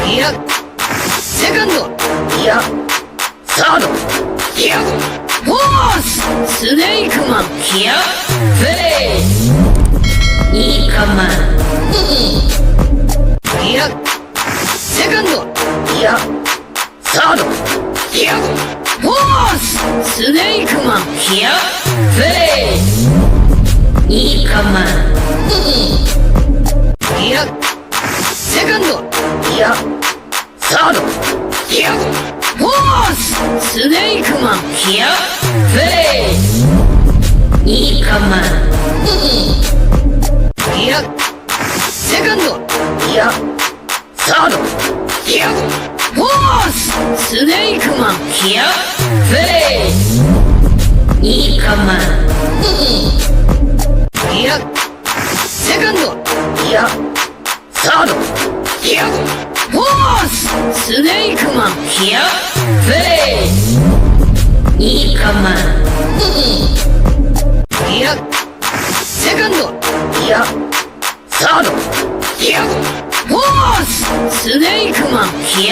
いやセカンド、いやサード、いやフォース、スネークマン、いやフェイス、いいかまいやセカンド、いやサード、いやフォース、スネークマン、いやフェイス、いいかまいやセカンド、いやサード、いやフォース、スネークマン、いやフェイス、いいかまいやセカンド、いやサード、いやフォース、スネークマン、いやフェイス、いいかまいやセカンド、いやサード、いやフォース、スネークマン、いやフェイス、いいかまいやセカンド、いやサード、いやフォース、スネークマン、いや